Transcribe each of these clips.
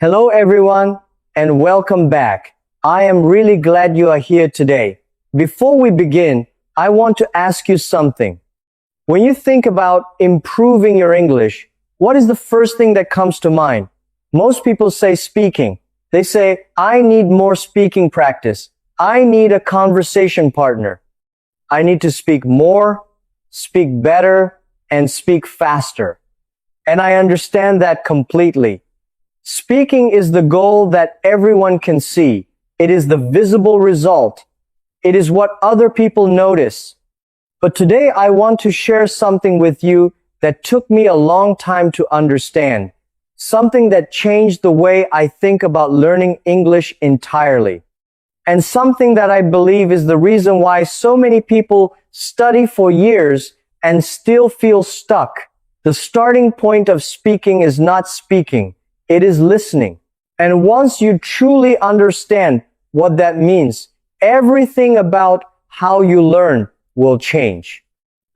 Hello everyone and welcome back. I am really glad you are here today. Before we begin, I want to ask you something. When you think about improving your English, what is the first thing that comes to mind? Most people say speaking. They say, I need more speaking practice. I need a conversation partner. I need to speak more, speak better, and speak faster. And I understand that completely. Speaking is the goal that everyone can see. It is the visible result. It is what other people notice. But today I want to share something with you that took me a long time to understand. Something that changed the way I think about learning English entirely. And something that I believe is the reason why so many people study for years and still feel stuck. The starting point of speaking is not speaking. It is listening. And once you truly understand what that means, everything about how you learn will change.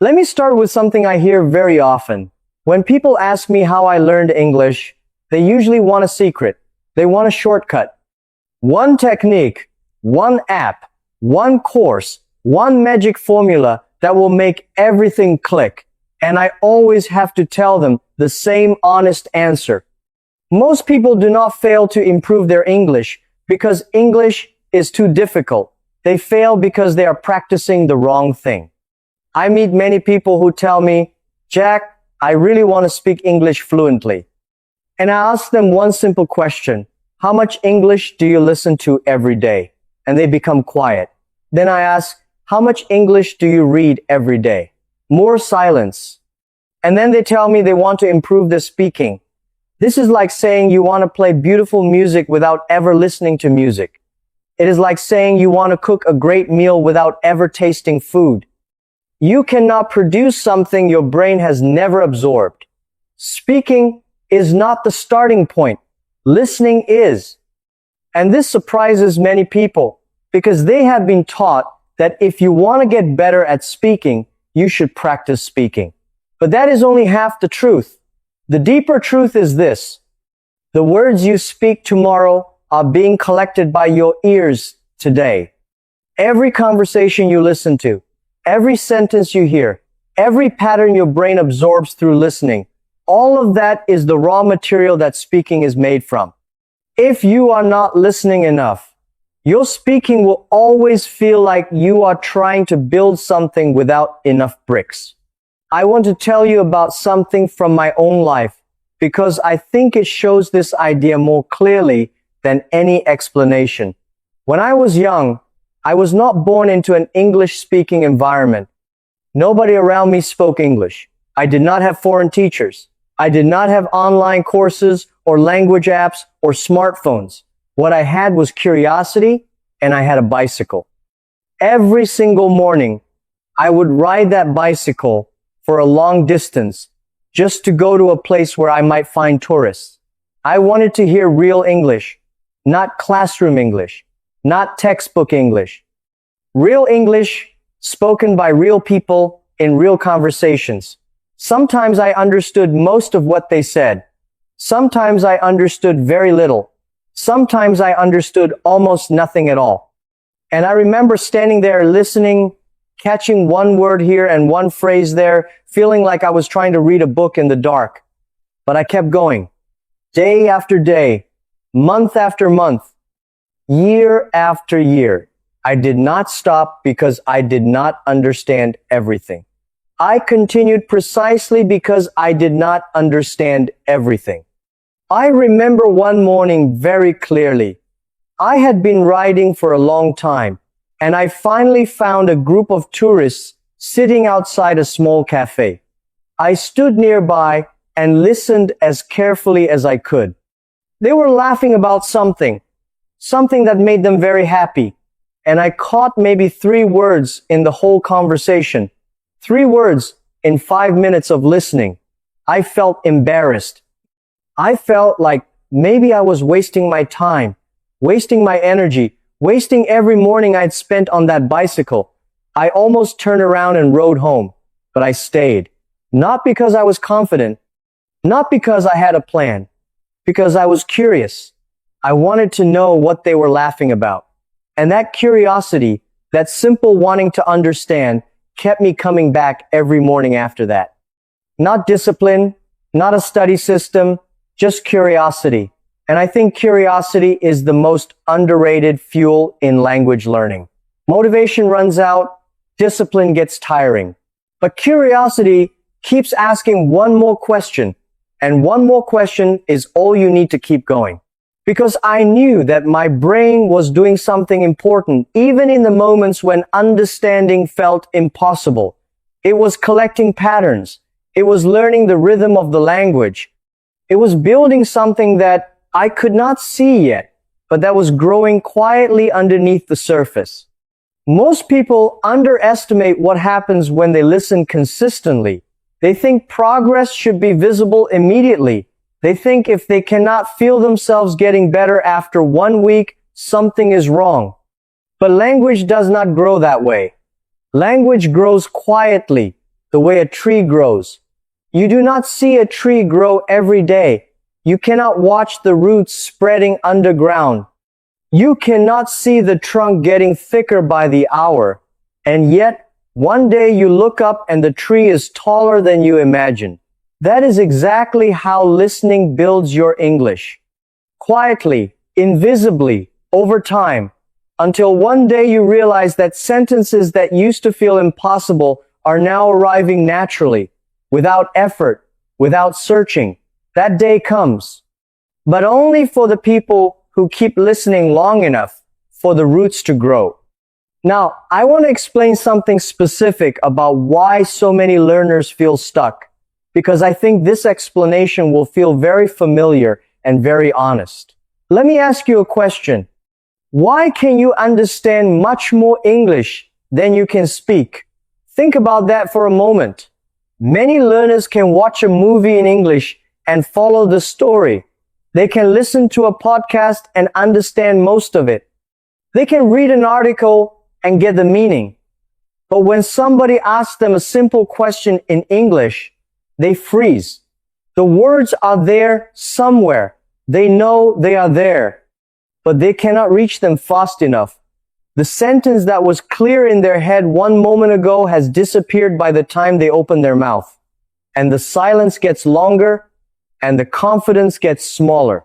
Let me start with something I hear very often. When people ask me how I learned English, they usually want a secret. They want a shortcut. One technique, one app, one course, one magic formula that will make everything click. And I always have to tell them the same honest answer. Most people do not fail to improve their English because English is too difficult. They fail because they are practicing the wrong thing. I meet many people who tell me, Jack, I really want to speak English fluently. And I ask them one simple question. How much English do you listen to every day? And they become quiet. Then I ask, how much English do you read every day? More silence. And then they tell me they want to improve their speaking. This is like saying you want to play beautiful music without ever listening to music. It is like saying you want to cook a great meal without ever tasting food. You cannot produce something your brain has never absorbed. Speaking is not the starting point. Listening is. And this surprises many people because they have been taught that if you want to get better at speaking, you should practice speaking. But that is only half the truth. The deeper truth is this. The words you speak tomorrow are being collected by your ears today. Every conversation you listen to, every sentence you hear, every pattern your brain absorbs through listening, all of that is the raw material that speaking is made from. If you are not listening enough, your speaking will always feel like you are trying to build something without enough bricks. I want to tell you about something from my own life because I think it shows this idea more clearly than any explanation. When I was young, I was not born into an English-speaking environment. Nobody around me spoke English. I did not have foreign teachers. I did not have online courses or language apps or smartphones. What I had was curiosity, and I had a bicycle. Every single morning, I would ride that bicycle for a long distance just to go to a place where I might find tourists. I wanted to hear real English, not classroom English, not textbook English. Real English spoken by real people in real conversations. Sometimes I understood most of what they said. Sometimes I understood very little. Sometimes I understood almost nothing at all. And I remember standing there listening, catching one word here and one phrase there, feeling like I was trying to read a book in the dark. But I kept going. Day after day, month after month, year after year. I did not stop because I did not understand everything. I continued precisely because I did not understand everything. I remember one morning very clearly. I had been riding for a long time, and I finally found a group of tourists sitting outside a small cafe. I stood nearby and listened as carefully as I could. They were laughing about something that made them very happy, and I caught maybe 3 words in the whole conversation. 3 words in 5 minutes of listening. I felt embarrassed. I felt like maybe I was wasting my time, wasting my energy, wasting every morning I'd spent on that bicycle. I almost turned around and rode home, but I stayed. Not because I was confident, not because I had a plan, because I was curious. I wanted to know what they were laughing about. And that curiosity, that simple wanting to understand, kept me coming back every morning after that. Not discipline, not a study system, just curiosity. And I think curiosity is the most underrated fuel in language learning. Motivation runs out, discipline gets tiring. But curiosity keeps asking one more question, and one more question is all you need to keep going. Because I knew that my brain was doing something important, even in the moments when understanding felt impossible. It was collecting patterns. It was learning the rhythm of the language. It was building something that I could not see yet, but that was growing quietly underneath the surface. Most people underestimate what happens when they listen consistently. They think progress should be visible immediately. They think if they cannot feel themselves getting better after 1 week, something is wrong. But language does not grow that way. Language grows quietly, the way a tree grows. You do not see a tree grow every day. You cannot watch the roots spreading underground. You cannot see the trunk getting thicker by the hour. And yet, one day you look up and the tree is taller than you imagined. That is exactly how listening builds your English. Quietly, invisibly, over time, until one day you realize that sentences that used to feel impossible are now arriving naturally, without effort, without searching. That day comes. But only for the people who keep listening long enough for the roots to grow. Now, I want to explain something specific about why so many learners feel stuck, because I think this explanation will feel very familiar and very honest. Let me ask you a question. Why can you understand much more English than you can speak? Think about that for a moment. Many learners can watch a movie in English and follow the story. They can listen to a podcast and understand most of it. They can read an article and get the meaning. But when somebody asks them a simple question in English, they freeze. The words are there somewhere. They know they are there, but they cannot reach them fast enough. The sentence that was clear in their head 1 moment ago has disappeared by the time they open their mouth. And the silence gets longer and the confidence gets smaller.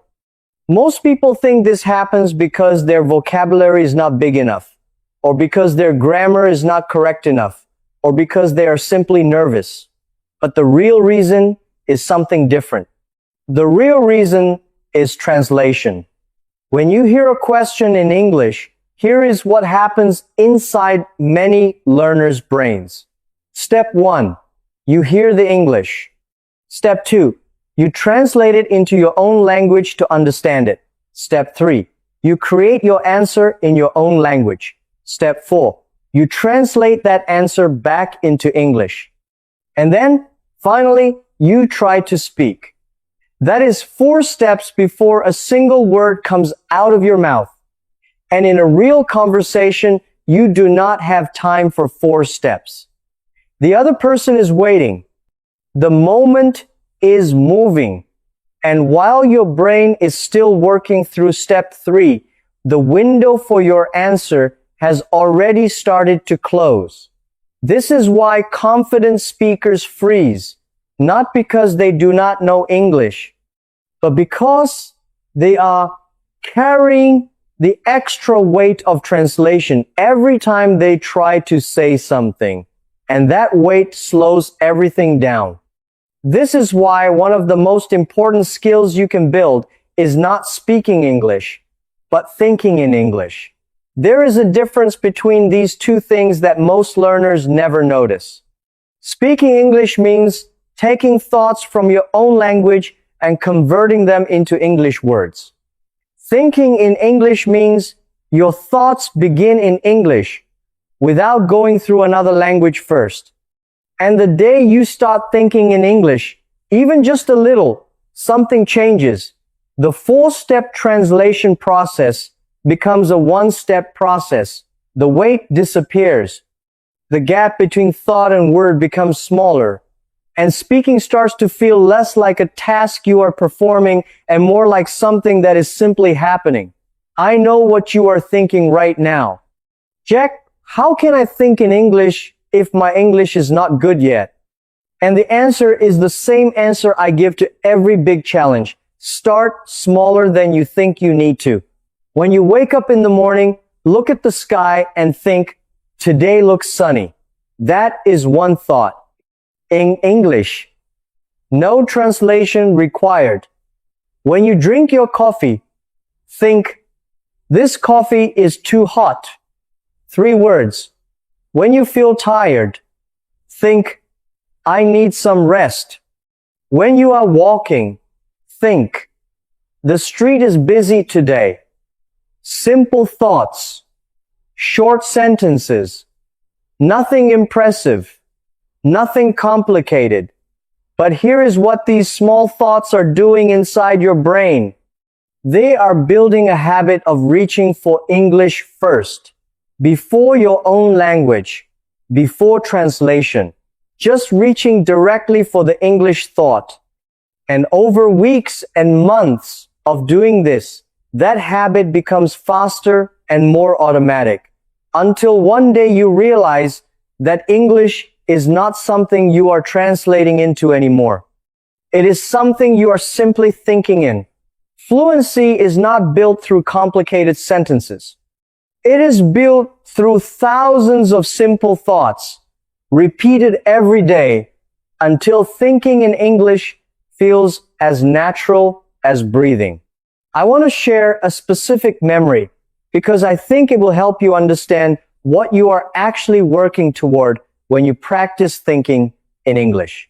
Most people think this happens because their vocabulary is not big enough, or because their grammar is not correct enough, or because they are simply nervous. But the real reason is something different. The real reason is translation. When you hear a question in English, here is what happens inside many learners' brains. Step 1, you hear the English. Step 2, you translate it into your own language to understand it. Step 3, you create your answer in your own language. Step 4, you translate that answer back into English. And then, finally, you try to speak. That is 4 steps before a single word comes out of your mouth. And in a real conversation, you do not have time for 4 steps. The other person is waiting. The moment is moving. And while your brain is still working through step 3, the window for your answer has already started to close. This is why confident speakers freeze, not because they do not know English, but because they are carrying the extra weight of translation every time they try to say something, and that weight slows everything down. This is why one of the most important skills you can build is not speaking English, but thinking in English. There is a difference between these two things that most learners never notice. Speaking English means taking thoughts from your own language and converting them into English words. Thinking in English means your thoughts begin in English without going through another language first. And the day you start thinking in English, even just a little, something changes. The 4-step translation process becomes a 1-step process. The weight disappears. The gap between thought and word becomes smaller. and speaking starts to feel less like a task you are performing and more like something that is simply happening. I know what you are thinking right now. Jack, how can I think in English if my English is not good yet? And the answer is the same answer I give to every big challenge. Start smaller than you think you need to. When you wake up in the morning, look at the sky and think, today looks sunny. That is one thought. In English, no translation required. When you drink your coffee, think, this coffee is too hot. 3 words. When you feel tired, think, I need some rest. When you are walking, think, the street is busy today. Simple thoughts, short sentences, nothing impressive, nothing complicated. But here is what these small thoughts are doing inside your brain. They are building a habit of reaching for English first, before your own language, before translation, just reaching directly for the English thought. And over weeks and months of doing this, that habit becomes faster and more automatic, until one day you realize that English is not something you are translating into anymore. It is something you are simply thinking in. Fluency is not built through complicated sentences. It is built through thousands of simple thoughts, repeated every day, until thinking in English feels as natural as breathing. I want to share a specific memory because I think it will help you understand what you are actually working toward when you practice thinking in English.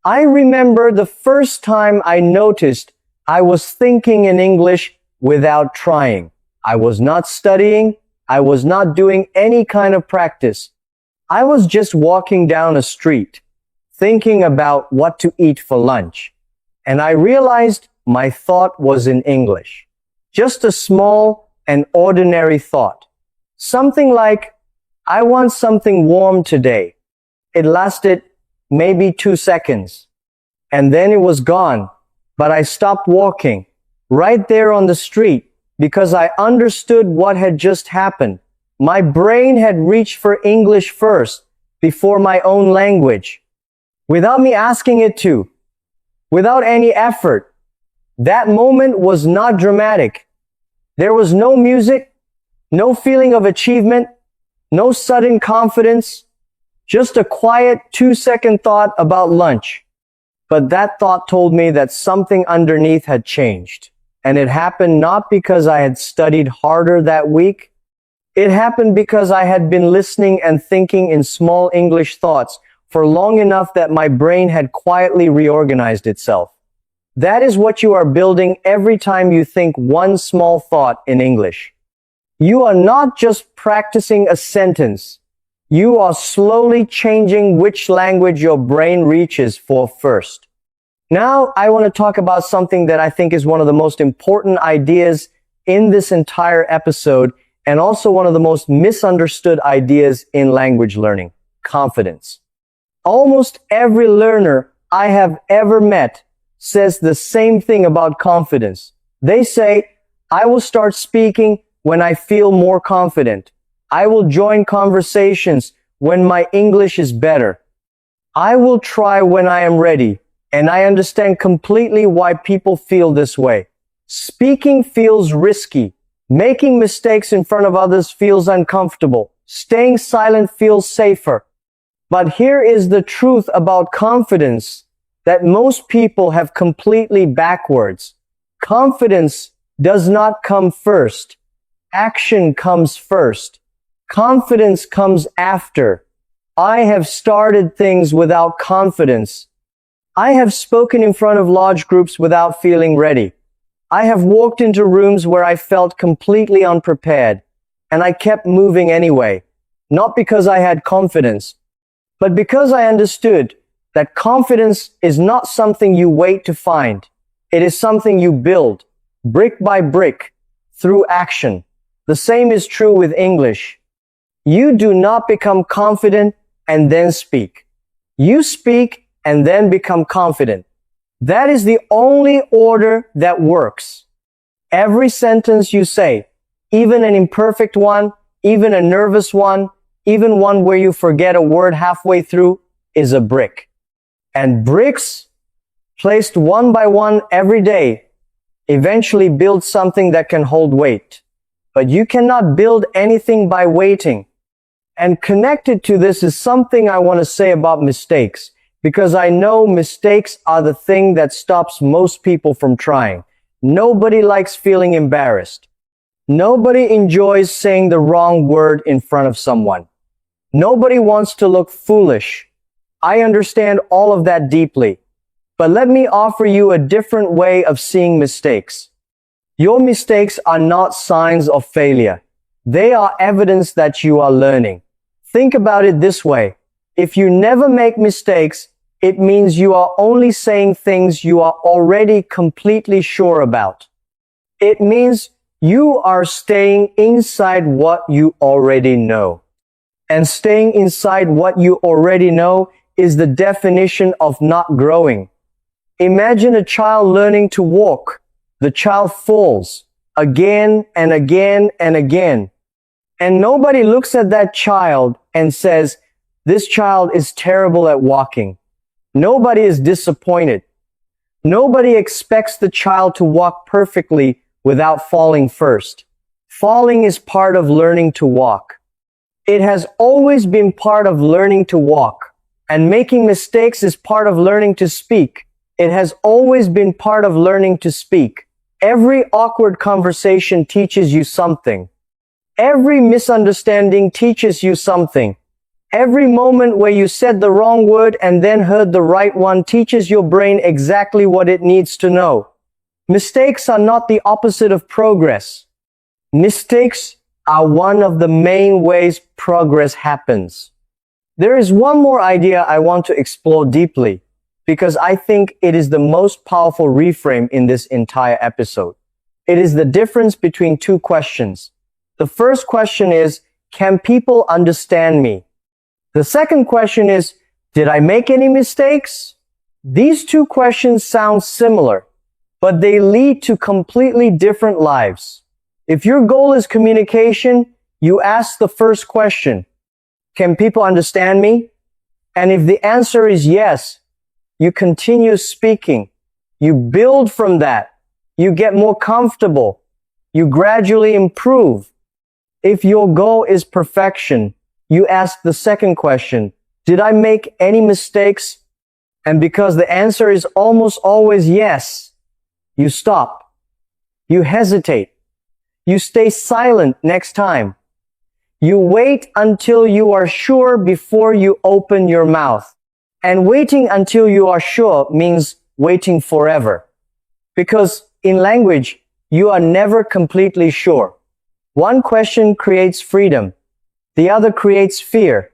I remember the first time I noticed I was thinking in English without trying. I was not studying. I was not doing any kind of practice. I was just walking down a street, thinking about what to eat for lunch. And I realized my thought was in English. Just a small and ordinary thought. Something like, I want something warm today. It lasted maybe 2 seconds. And then it was gone. But I stopped walking right there on the street because I understood what had just happened. My brain had reached for English first before my own language. Without me asking it to. Without any effort. That moment was not dramatic. There was no music, no feeling of achievement, no sudden confidence, just a quiet 2-second thought about lunch. But that thought told me that something underneath had changed. And it happened not because I had studied harder that week. It happened because I had been listening and thinking in small English thoughts for long enough that my brain had quietly reorganized itself. That is what you are building every time you think one small thought in English. You are not just practicing a sentence. You are slowly changing which language your brain reaches for first. Now, I want to talk about something that I think is one of the most important ideas in this entire episode and also one of the most misunderstood ideas in language learning: confidence. Almost every learner I have ever met says the same thing about confidence. They say, I will start speaking when I feel more confident. I will join conversations when my English is better. I will try when I am ready. And I understand completely why people feel this way. Speaking feels risky. Making mistakes in front of others feels uncomfortable. Staying silent feels safer. But here is the truth about confidence that most people have completely backwards. Confidence does not come first. Action comes first. Confidence comes after. I have started things without confidence. I have spoken in front of large groups without feeling ready. I have walked into rooms where I felt completely unprepared, and I kept moving anyway, not because I had confidence, but because I understood that confidence is not something you wait to find. It is something you build, brick by brick, through action. The same is true with English. You do not become confident and then speak. You speak and then become confident. That is the only order that works. Every sentence you say, even an imperfect one, even a nervous one, even one where you forget a word halfway through, is a brick. And bricks, placed one by one every day, eventually build something that can hold weight. But you cannot build anything by waiting. And connected to this is something I want to say about mistakes, because I know mistakes are the thing that stops most people from trying. Nobody likes feeling embarrassed. Nobody enjoys saying the wrong word in front of someone. Nobody wants to look foolish. I understand all of that deeply. But let me offer you a different way of seeing mistakes. Your mistakes are not signs of failure. They are evidence that you are learning. Think about it this way. If you never make mistakes, it means you are only saying things you are already completely sure about. It means you are staying inside what you already know. And staying inside what you already know is the definition of not growing. Imagine a child learning to walk. The child falls again and again and again. And nobody looks at that child and says, this child is terrible at walking. Nobody is disappointed. Nobody expects the child to walk perfectly without falling first. Falling is part of learning to walk. It has always been part of learning to walk. And making mistakes is part of learning to speak. It has always been part of learning to speak. Every awkward conversation teaches you something. Every misunderstanding teaches you something. Every moment where you said the wrong word and then heard the right one teaches your brain exactly what it needs to know. Mistakes are not the opposite of progress. Mistakes are one of the main ways progress happens. There is one more idea I want to explore deeply, because I think it is the most powerful reframe in this entire episode. It is the difference between two questions. The first question is, can people understand me? The second question is, did I make any mistakes? These two questions sound similar, but they lead to completely different lives. If your goal is communication, you ask the first question, can people understand me? And if the answer is yes, you continue speaking. You build from that. You get more comfortable. You gradually improve. If your goal is perfection, you ask the second question, did I make any mistakes? And because the answer is almost always yes, you stop. You hesitate. You stay silent next time. You wait until you are sure before you open your mouth. And waiting until you are sure means waiting forever. Because in language, you are never completely sure. One question creates freedom. The other creates fear.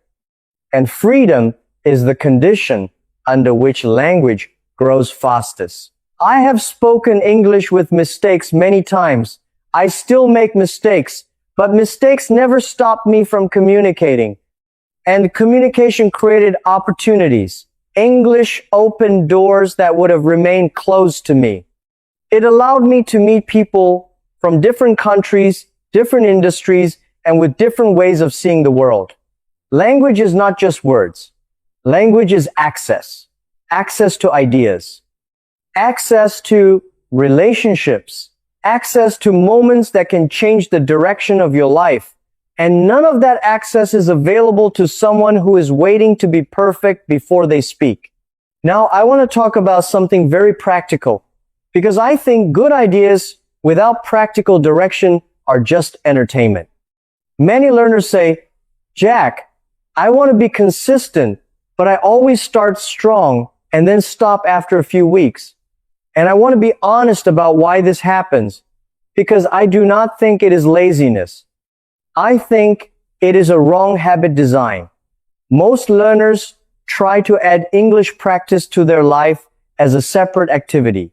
And freedom is the condition under which language grows fastest. I have spoken English with mistakes many times. I still make mistakes, but mistakes never stopped me from communicating. And communication created opportunities. English opened doors that would have remained closed to me. It allowed me to meet people from different countries, different industries, and with different ways of seeing the world. Language is not just words. Language is access. Access to ideas. Access to relationships. Access to moments that can change the direction of your life. And none of that access is available to someone who is waiting to be perfect before they speak. Now, I want to talk about something very practical, because I think good ideas without practical direction are just entertainment. Many learners say, Jack, I want to be consistent, but I always start strong and then stop after a few weeks. And I want to be honest about why this happens, because I do not think it is laziness. I think it is a wrong habit design. Most learners try to add English practice to their life as a separate activity.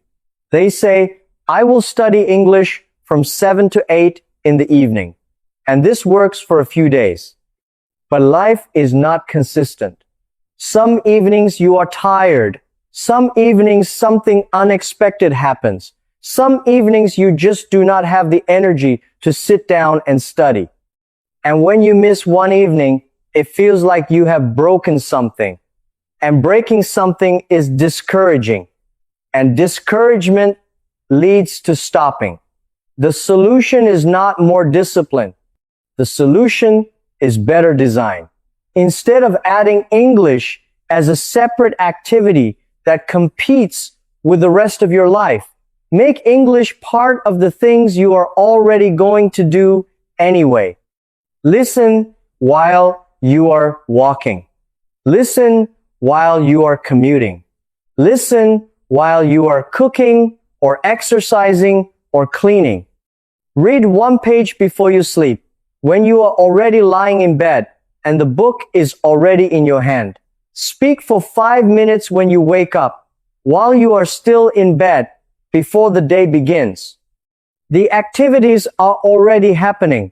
They say, I will study English from 7 to 8 in the evening. And this works for a few days. But life is not consistent. Some evenings you are tired. Some evenings something unexpected happens. Some evenings you just do not have the energy to sit down and study. And when you miss one evening, it feels like you have broken something. And breaking something is discouraging. And discouragement leads to stopping. The solution is not more discipline. The solution is better design. Instead of adding English as a separate activity that competes with the rest of your life, make English part of the things you are already going to do anyway. Listen while you are walking. Listen while you are commuting. Listen while you are cooking or exercising or cleaning. Read one page before you sleep, when you are already lying in bed and the book is already in your hand. Speak for 5 minutes when you wake up, while you are still in bed, before the day begins. The activities are already happening.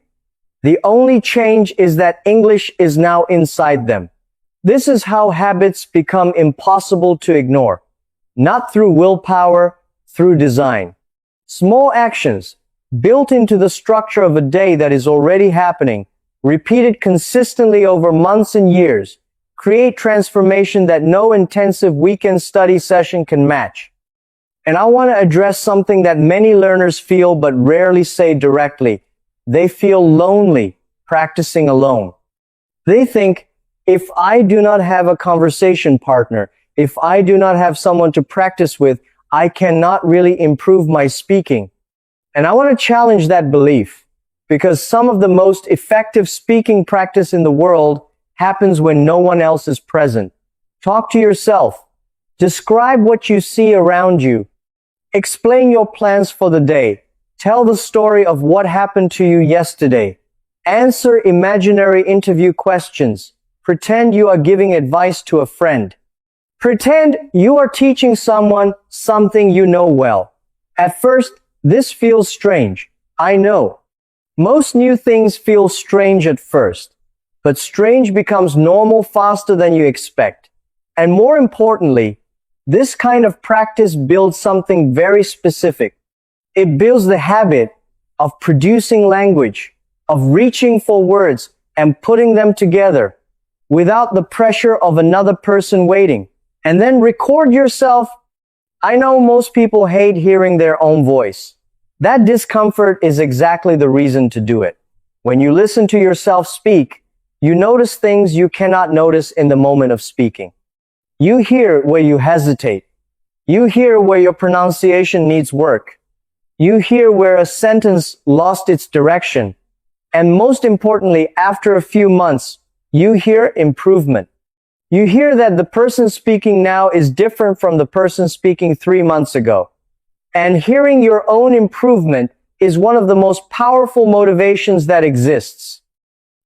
The only change is that English is now inside them. This is how habits become impossible to ignore. Not through willpower, through design. Small actions, built into the structure of a day that is already happening, repeated consistently over months and years, create transformation that no intensive weekend study session can match. And I want to address something that many learners feel but rarely say directly. They feel lonely practicing alone. They think, if I do not have a conversation partner, if I do not have someone to practice with, I cannot really improve my speaking. And I want to challenge that belief, because some of the most effective speaking practice in the world happens when no one else is present. Talk to yourself. Describe what you see around you. Explain your plans for the day. Tell the story of what happened to you yesterday. Answer imaginary interview questions. Pretend you are giving advice to a friend. Pretend you are teaching someone something you know well. At first, this feels strange. I know. Most new things feel strange at first, but strange becomes normal faster than you expect. And more importantly, this kind of practice builds something very specific. It builds the habit of producing language, of reaching for words and putting them together without the pressure of another person waiting. And then record yourself. I know most people hate hearing their own voice. That discomfort is exactly the reason to do it. When you listen to yourself speak, you notice things you cannot notice in the moment of speaking. You hear where you hesitate. You hear where your pronunciation needs work. You hear where a sentence lost its direction. And most importantly, after a few months, you hear improvement. You hear that the person speaking now is different from the person speaking 3 months ago. And hearing your own improvement is one of the most powerful motivations that exists.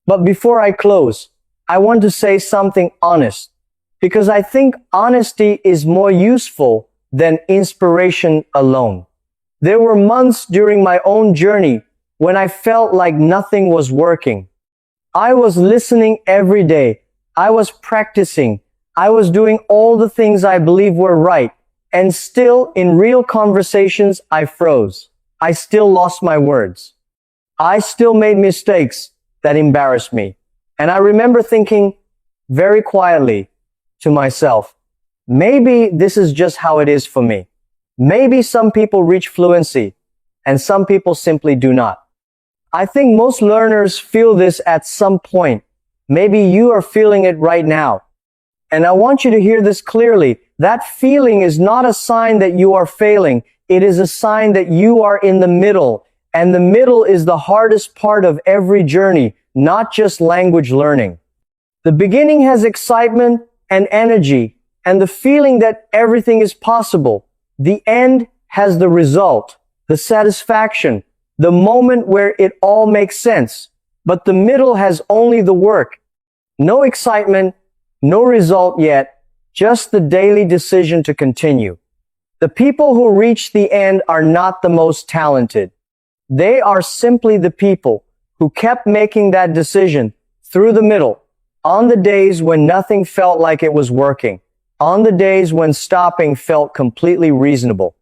But before I close, I want to say something honest, because I think honesty is more useful than inspiration alone. There were months during my own journey when I felt like nothing was working. I was listening every day. I was practicing. I was doing all the things I believe were right. And still, in real conversations, I froze. I still lost my words. I still made mistakes that embarrassed me. And I remember thinking very quietly to myself, maybe this is just how it is for me. Maybe some people reach fluency and some people simply do not. I think most learners feel this at some point. Maybe you are feeling it right now. And I want you to hear this clearly. That feeling is not a sign that you are failing. It is a sign that you are in the middle. And the middle is the hardest part of every journey, not just language learning. The beginning has excitement and energy and the feeling that everything is possible. The end has the result, the satisfaction, the moment where it all makes sense. But the middle has only the work. No excitement, no result yet, just the daily decision to continue. The people who reach the end are not the most talented. They are simply the people who kept making that decision through the middle, On the days when nothing felt like it was working. On the days when stopping felt completely reasonable.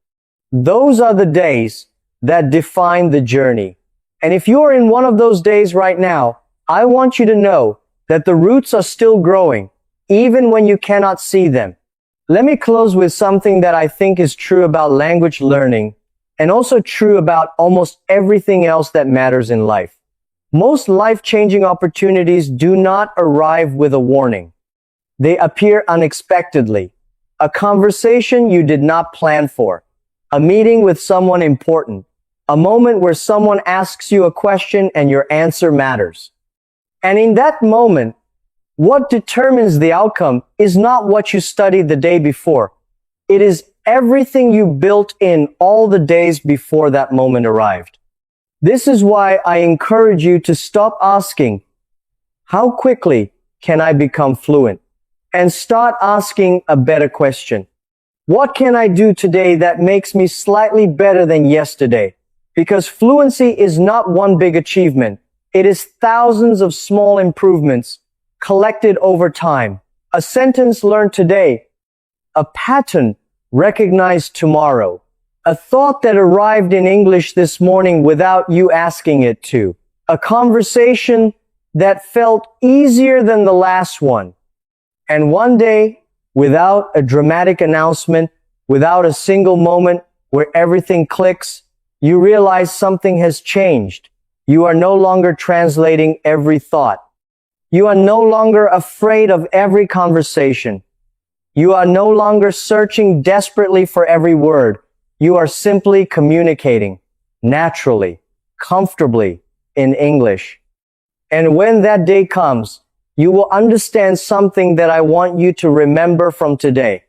Those are the days that define the journey. And if you're in one of those days right now, I want you to know that the roots are still growing, even when you cannot see them. Let me close with something that I think is true about language learning, and also true about almost everything else that matters in life. Most life-changing opportunities do not arrive with a warning. They appear unexpectedly. A conversation you did not plan for. A meeting with someone important. A moment where someone asks you a question and your answer matters. And in that moment, what determines the outcome is not what you studied the day before. It is everything you built in all the days before that moment arrived. This is why I encourage you to stop asking, how quickly can I become fluent? And start asking a better question. What can I do today that makes me slightly better than yesterday? Because fluency is not one big achievement. It is thousands of small improvements collected over time. A sentence learned today. A pattern recognized tomorrow. A thought that arrived in English this morning without you asking it to. A conversation that felt easier than the last one. And one day, without a dramatic announcement, without a single moment where everything clicks, you realize something has changed. You are no longer translating every thought. You are no longer afraid of every conversation. You are no longer searching desperately for every word. You are simply communicating naturally, comfortably in English. And when that day comes, you will understand something that I want you to remember from today.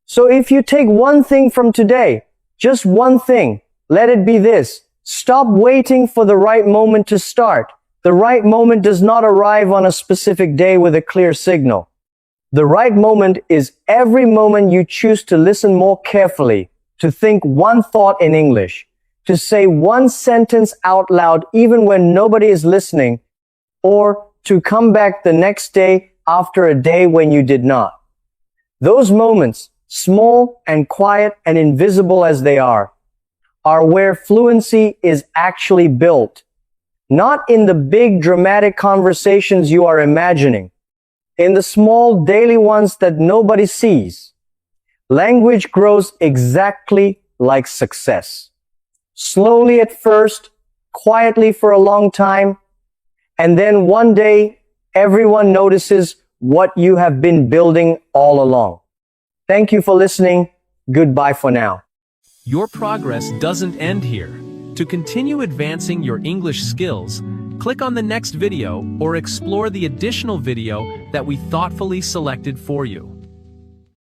So if you take one thing from today, just one thing, let it be this. Stop waiting for the right moment to start. The right moment does not arrive on a specific day with a clear signal. The right moment is every moment you choose to listen more carefully, to think one thought in English, to say one sentence out loud even when nobody is listening, or to come back the next day after a day when you did not. Those moments, small and quiet and invisible as they are where fluency is actually built. Not in the big dramatic conversations you are imagining, in the small daily ones that nobody sees. Language grows exactly like success. Slowly at first, quietly for a long time, and then one day, everyone notices what you have been building all along. Thank you for listening. Goodbye for now. Your progress doesn't end here. To continue advancing your English skills, click on the next video or explore the additional video that we thoughtfully selected for you.